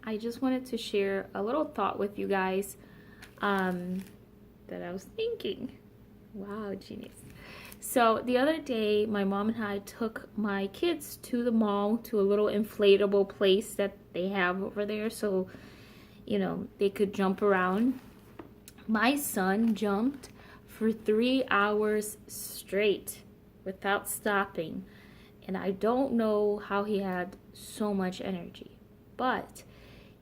I just wanted to share a little thought with you guys that I was thinking. Wow, genius. So the other day, my mom and I took my kids to the mall to a little inflatable place that they have over there so, they could jump around. My son jumped for 3 hours straight without stopping. And I don't know how he had so much energy. But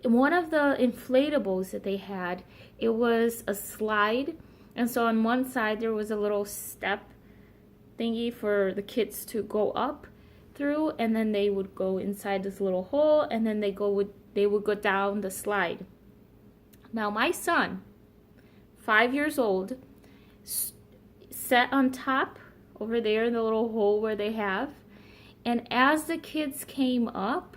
in one of the inflatables that they had, it was a slide. And so on one side, there was a little step thingy for the kids to go up through. And then they would go inside this little hole. And then they would go down the slide. Now, my son, 5 years old, sat on top over there in the little hole where they have. And as the kids came up,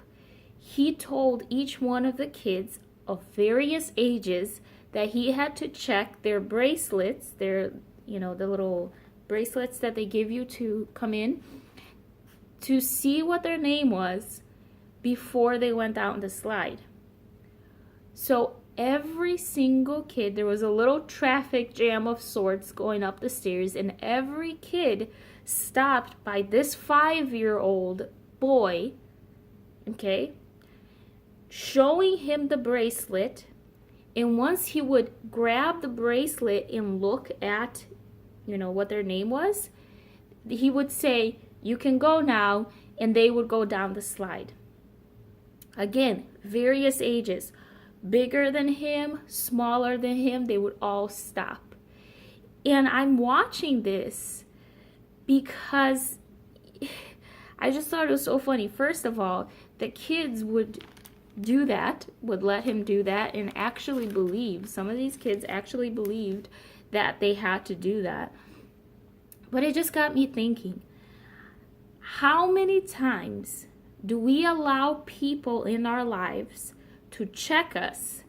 he told each one of the kids of various ages that he had to check their bracelets, the little bracelets that they give you to come in, to see what their name was before they went down the slide. So every single kid, there was a little traffic jam of sorts going up the stairs, and every kid stopped by this 5-year-old boy, okay, showing him the bracelet. And once he would grab the bracelet and look at, what their name was, he would say, "You can go now," and they would go down the slide. Again, various ages, bigger than him, smaller than him, they would all stop. And I'm watching this because I just thought it was so funny. First of all, the kids would do that, would let him do that, and actually believe. Some of these kids actually believed that they had to do that. But it just got me thinking, how many times do we allow people in our lives to check us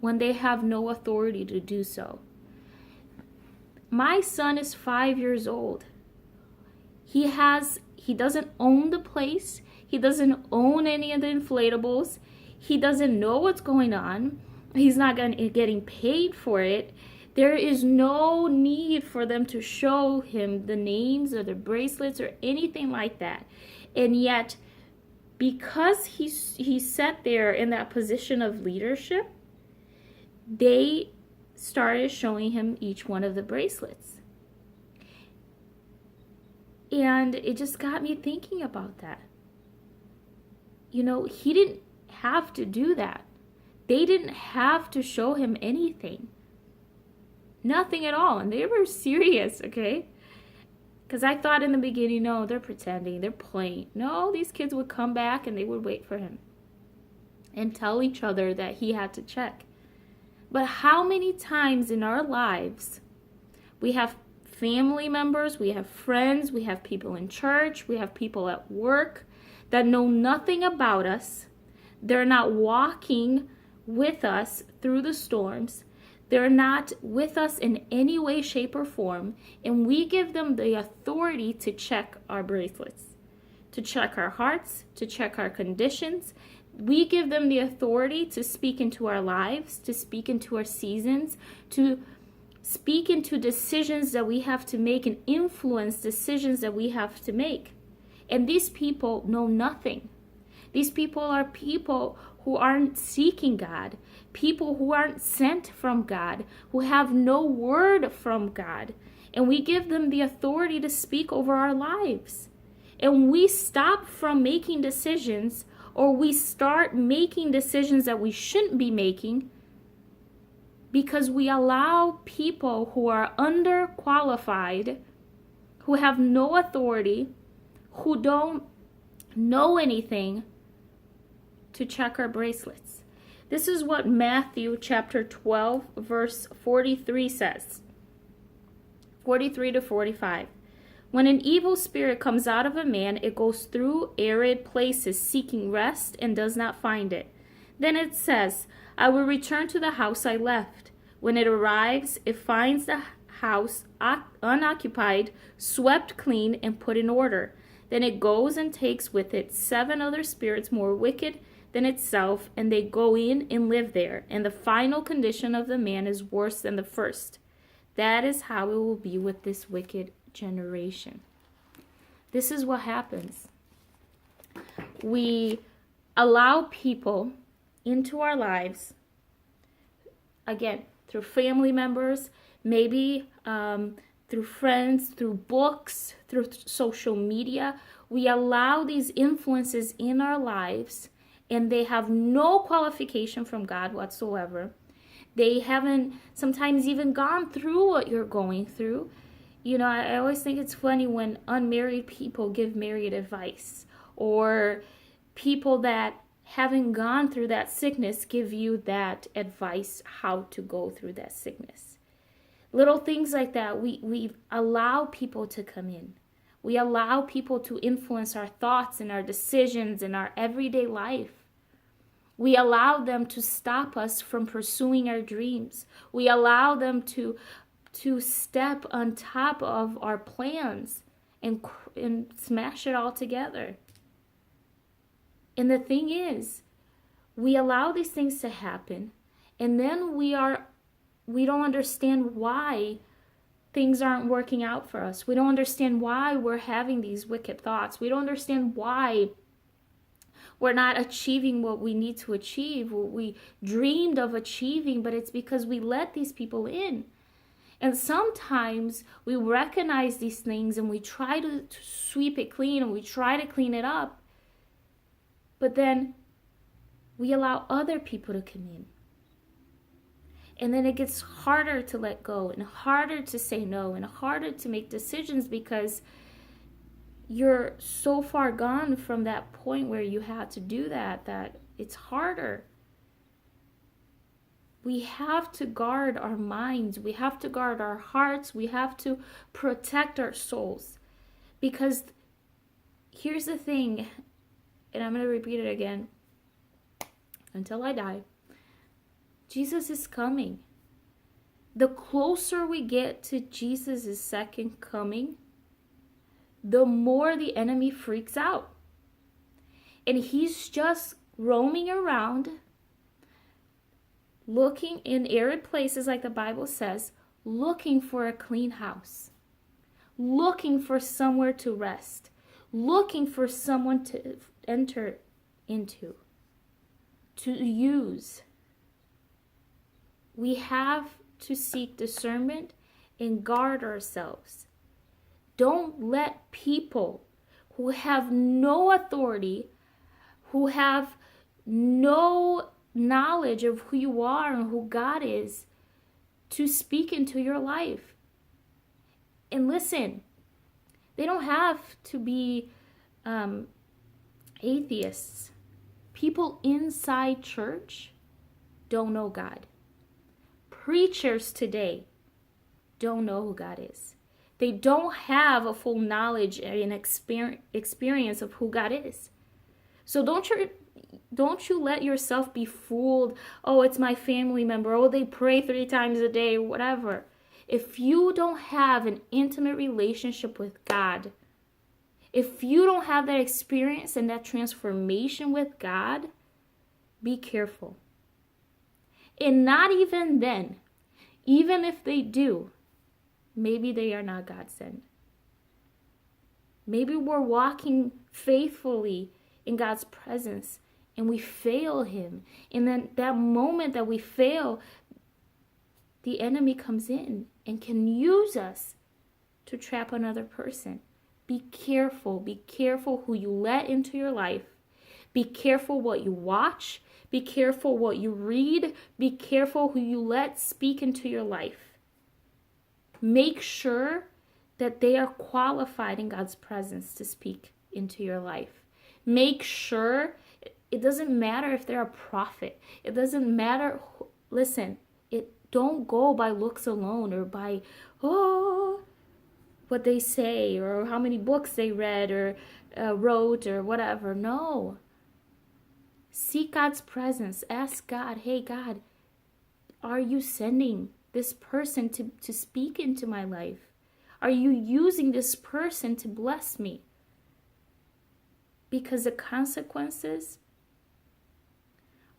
when they have no authority to do so? My son is 5 years old. He doesn't own the place. He doesn't own any of the inflatables. He doesn't know what's going on. He's not getting paid for it. There is no need for them to show him the names or the bracelets or anything like that. And yet, because he sat there in that position of leadership, they started showing him each one of the bracelets. And it just got me thinking about that. He didn't have to do that. They didn't have to show him anything. Nothing at all. And they were serious, okay? Because I thought in the beginning, no, they're pretending, they're playing. No, these kids would come back and they would wait for him and tell each other that he had to check. But how many times in our lives we have family members, we have friends, we have people in church, we have people at work that know nothing about us. They're not walking with us through the storms. They're not with us in any way, shape, or form. And we give them the authority to check our bracelets, to check our hearts, to check our conditions. We give them the authority to speak into our lives, to speak into our seasons, to speak into decisions that we have to make and influence decisions that we have to make. And these people know nothing. These people are people who aren't seeking God, people who aren't sent from God, who have no word from God. And we give them the authority to speak over our lives. And we stop from making decisions, or we start making decisions that we shouldn't be making, because we allow people who are underqualified, who have no authority, who don't know anything, to check our bracelets. This is what Matthew chapter 12 verse 43 says. 43 to 45. When an evil spirit comes out of a man, it goes through arid places seeking rest and does not find it. Then it says, "I will return to the house I left." When it arrives, it finds the house unoccupied, swept clean, and put in order. Then it goes and takes with it 7 other spirits more wicked than itself, and they go in and live there. And the final condition of the man is worse than the first. That is how it will be with this wicked generation. This is what happens. We allow people into our lives, again, through family members, maybe through friends, through books, through social media. We allow these influences in our lives, and they have no qualification from God whatsoever. They haven't sometimes even gone through what you're going through. You know, I always think it's funny when unmarried people give married advice, or people that haven't gone through that sickness give you that advice how to go through that sickness. Little things like that, we allow people to come in. We allow people to influence our thoughts and our decisions and our everyday life. We allow them to stop us from pursuing our dreams. We allow them to step on top of our plans and smash it all together. And the thing is, we allow these things to happen, and then we don't understand why things aren't working out for us. We don't understand why we're having these wicked thoughts. We don't understand why we're not achieving what we need to achieve, what we dreamed of achieving, but it's because we let these people in. And sometimes we recognize these things and we try to sweep it clean, and we try to clean it up. But then we allow other people to come in. And then it gets harder to let go, and harder to say no, and harder to make decisions, because you're so far gone from that point where you had to do that it's harder. We have to guard our minds. We have to guard our hearts. We have to protect our souls. Because here's the thing, and I'm going to repeat it again until I die. Jesus is coming. The closer we get to Jesus' second coming, the more the enemy freaks out. And he's just roaming around, looking in arid places, like the Bible says, looking for a clean house, looking for somewhere to rest, looking for someone to enter into, to use. We have to seek discernment and guard ourselves. Don't let people who have no authority, who have no knowledge of who you are and who God is, to speak into your life. And listen, they don't have to be atheists. People inside church don't know God. Preachers today don't know who God is. They don't have a full knowledge and experience of who God is. So don't you let yourself be fooled. Oh, it's my family member. Oh, they pray 3 times a day, whatever. If you don't have an intimate relationship with God, if you don't have that experience and that transformation with God, be careful. And not even then, even if they do, maybe they are not God sent. Maybe we're walking faithfully in God's presence and we fail him. And then that moment that we fail, the enemy comes in and can use us to trap another person. Be careful. Be careful who you let into your life. Be careful what you watch. Be careful what you read. Be careful who you let speak into your life. Make sure that they are qualified in God's presence to speak into your life. Make sure, it doesn't matter if they're a prophet. It doesn't matter. Listen, don't go by looks alone or by, what they say or how many books they read or wrote or whatever. No. Seek God's presence. Ask God, hey, God, are you sending this person to speak into my life? Are you using this person to bless me? Because the consequences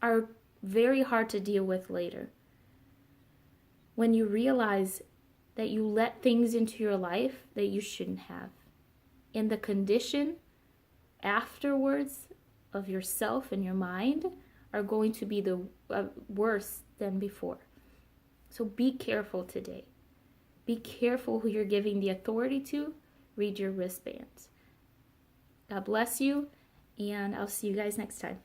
are very hard to deal with later. When you realize that you let things into your life that you shouldn't have. And the condition afterwards of yourself and your mind are going to be the worse than before. So be careful today. Be careful who you're giving the authority to. Read your wristbands. God bless you, and I'll see you guys next time.